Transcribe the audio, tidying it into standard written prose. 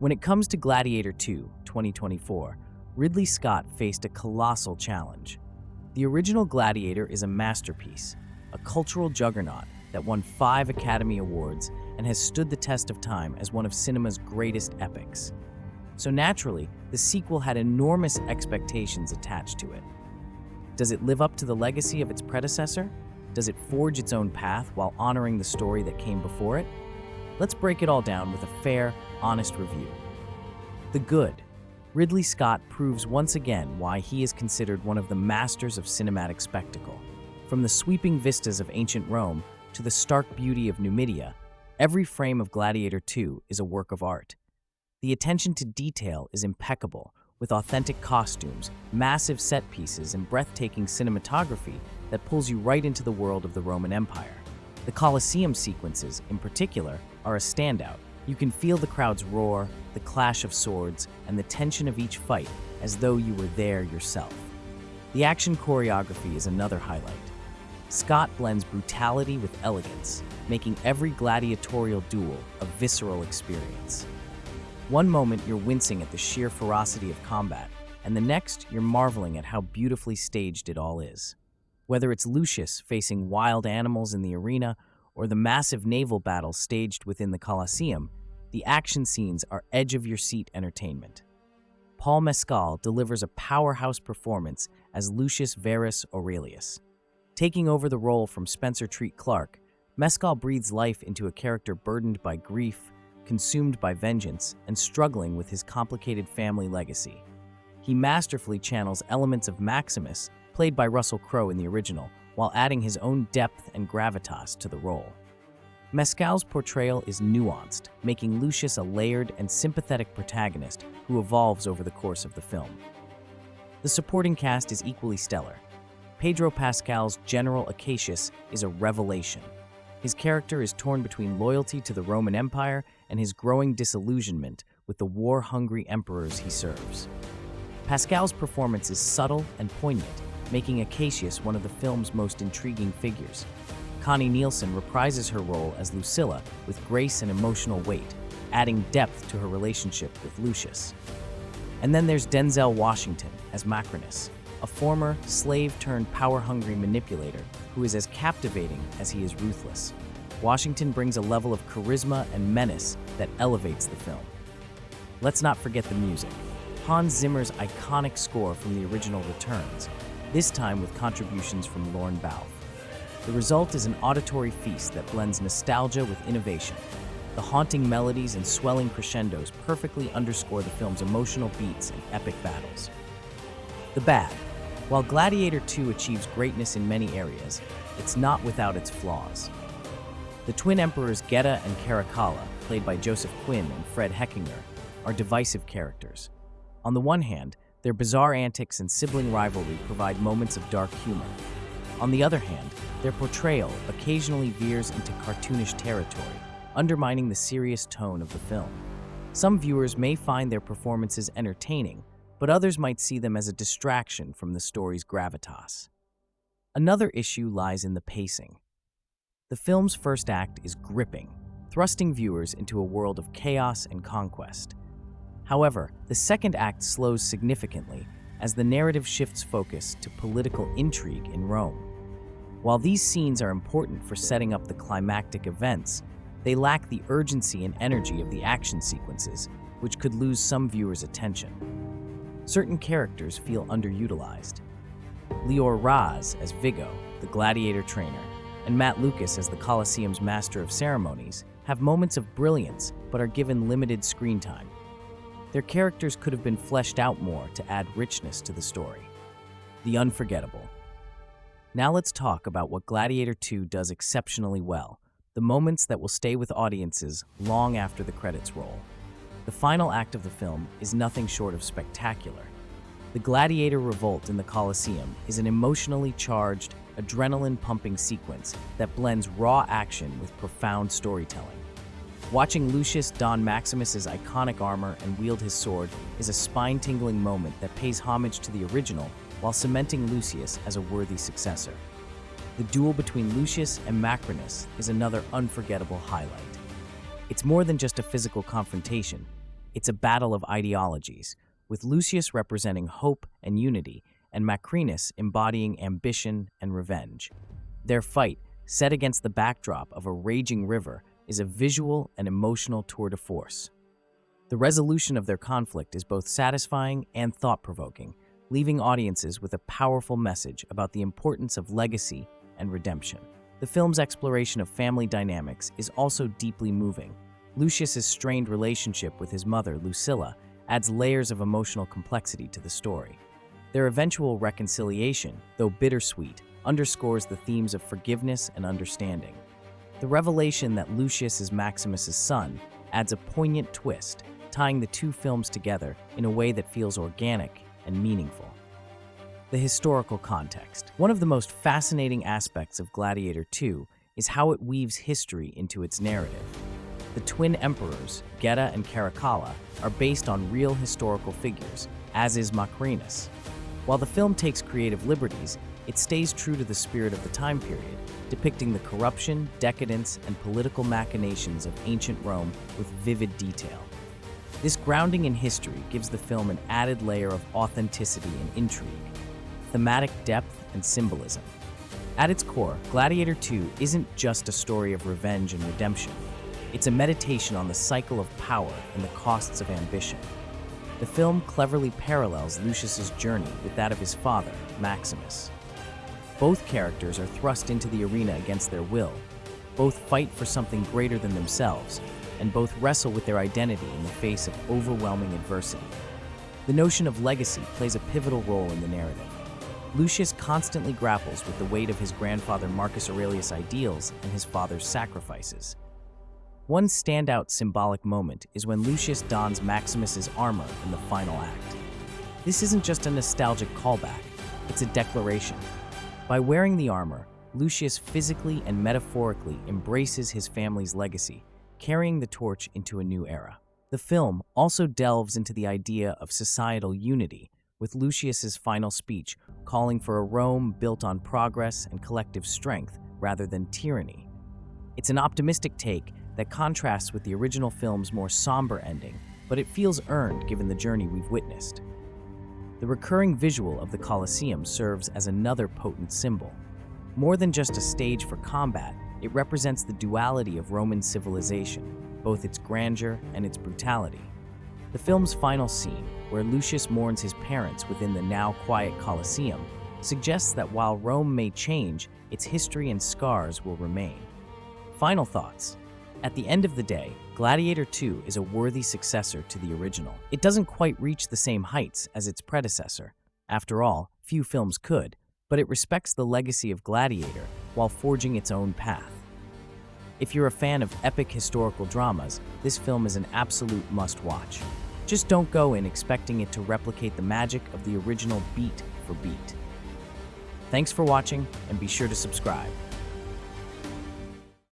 When it comes to Gladiator II, 2024, Ridley Scott faced a colossal challenge. The original Gladiator is a masterpiece, a cultural juggernaut that won 5 Academy Awards and has stood the test of time as one of cinema's greatest epics. So naturally, the sequel had enormous expectations attached to it. Does it live up to the legacy of its predecessor? Does it forge its own path while honoring the story that came before it? Let's break it all down with a fair, honest review. The good. Ridley Scott proves once again why he is considered one of the masters of cinematic spectacle. From the sweeping vistas of ancient Rome to the stark beauty of Numidia, every frame of Gladiator II is a work of art. The attention to detail is impeccable, with authentic costumes, massive set pieces, and breathtaking cinematography that pulls you right into the world of the Roman Empire. The Colosseum sequences, in particular, are a standout. You can feel the crowd's roar, the clash of swords, and the tension of each fight as though you were there yourself. The action choreography is another highlight. Scott blends brutality with elegance, making every gladiatorial duel a visceral experience. One moment you're wincing at the sheer ferocity of combat, and the next you're marveling at how beautifully staged it all is. Whether it's Lucius facing wild animals in the arena or the massive naval battle staged within the Colosseum, the action scenes are edge-of-your-seat entertainment. Paul Mescal delivers a powerhouse performance as Lucius Verus Aurelius. Taking over the role from Spencer Treat Clark, Mescal breathes life into a character burdened by grief, consumed by vengeance, and struggling with his complicated family legacy. He masterfully channels elements of Maximus, played by Russell Crowe in the original, while adding his own depth and gravitas to the role. Mescal's portrayal is nuanced, making Lucius a layered and sympathetic protagonist who evolves over the course of the film. The supporting cast is equally stellar. Pedro Pascal's General Acacius is a revelation. His character is torn between loyalty to the Roman Empire and his growing disillusionment with the war-hungry emperors he serves. Pascal's performance is subtle and poignant, making Acacius one of the film's most intriguing figures. Connie Nielsen reprises her role as Lucilla with grace and emotional weight, adding depth to her relationship with Lucius. And then there's Denzel Washington as Macrinus, a former slave-turned-power-hungry manipulator who is as captivating as he is ruthless. Washington brings a level of charisma and menace that elevates the film. Let's not forget the music. Hans Zimmer's iconic score from the original returns, this time with contributions from Lorne Balfe. The result is an auditory feast that blends nostalgia with innovation. The haunting melodies and swelling crescendos perfectly underscore the film's emotional beats and epic battles. The bad. While Gladiator II achieves greatness in many areas, it's not without its flaws. The twin emperors Geta and Caracalla, played by Joseph Quinn and Fred Hechinger, are divisive characters. On the one hand, their bizarre antics and sibling rivalry provide moments of dark humor. On the other hand, their portrayal occasionally veers into cartoonish territory, undermining the serious tone of the film. Some viewers may find their performances entertaining, but others might see them as a distraction from the story's gravitas. Another issue lies in the pacing. The film's first act is gripping, thrusting viewers into a world of chaos and conquest. However, the second act slows significantly as the narrative shifts focus to political intrigue in Rome. While these scenes are important for setting up the climactic events, they lack the urgency and energy of the action sequences, which could lose some viewers' attention. Certain characters feel underutilized. Lior Raz as Vigo, the gladiator trainer, and Matt Lucas as the Colosseum's master of ceremonies have moments of brilliance but are given limited screen time. Their characters could have been fleshed out more to add richness to the story. The Unforgettable. Now let's talk about what Gladiator II does exceptionally well, the moments that will stay with audiences long after the credits roll. The final act of the film is nothing short of spectacular. The gladiator revolt in the Colosseum is an emotionally charged, adrenaline-pumping sequence that blends raw action with profound storytelling. Watching Lucius don Maximus's iconic armor and wield his sword is a spine-tingling moment that pays homage to the original while cementing Lucius as a worthy successor. The duel between Lucius and Macrinus is another unforgettable highlight. It's more than just a physical confrontation. It's a battle of ideologies, with Lucius representing hope and unity, and Macrinus embodying ambition and revenge. Their fight, set against the backdrop of a raging river, is a visual and emotional tour de force. The resolution of their conflict is both satisfying and thought-provoking, leaving audiences with a powerful message about the importance of legacy and redemption. The film's exploration of family dynamics is also deeply moving. Lucius's strained relationship with his mother, Lucilla, adds layers of emotional complexity to the story. Their eventual reconciliation, though bittersweet, underscores the themes of forgiveness and understanding. The revelation that Lucius is Maximus's son adds a poignant twist, tying the two films together in a way that feels organic and meaningful. The historical context. One of the most fascinating aspects of Gladiator II is how it weaves history into its narrative. The twin emperors, Geta and Caracalla, are based on real historical figures, as is Macrinus. While the film takes creative liberties, it stays true to the spirit of the time period, depicting the corruption, decadence, and political machinations of ancient Rome with vivid detail. This grounding in history gives the film an added layer of authenticity and intrigue, thematic depth, and symbolism. At its core, Gladiator II isn't just a story of revenge and redemption. It's a meditation on the cycle of power and the costs of ambition. The film cleverly parallels Lucius's journey with that of his father, Maximus. Both characters are thrust into the arena against their will, both fight for something greater than themselves, and both wrestle with their identity in the face of overwhelming adversity. The notion of legacy plays a pivotal role in the narrative. Lucius constantly grapples with the weight of his grandfather Marcus Aurelius' ideals and his father's sacrifices. One standout symbolic moment is when Lucius dons Maximus's armor in the final act. This isn't just a nostalgic callback, it's a declaration. By wearing the armor, Lucius physically and metaphorically embraces his family's legacy, carrying the torch into a new era. The film also delves into the idea of societal unity, with Lucius's final speech calling for a Rome built on progress and collective strength rather than tyranny. It's an optimistic take that contrasts with the original film's more somber ending, but it feels earned given the journey we've witnessed. The recurring visual of the Colosseum serves as another potent symbol. More than just a stage for combat, it represents the duality of Roman civilization, both its grandeur and its brutality. The film's final scene, where Lucius mourns his parents within the now quiet Colosseum, suggests that while Rome may change, its history and scars will remain. Final thoughts. At the end of the day, Gladiator II is a worthy successor to the original. It doesn't quite reach the same heights as its predecessor. After all, few films could, but it respects the legacy of Gladiator while forging its own path. If you're a fan of epic historical dramas, this film is an absolute must-watch. Just don't go in expecting it to replicate the magic of the original beat for beat. Thanks for watching, and be sure to subscribe.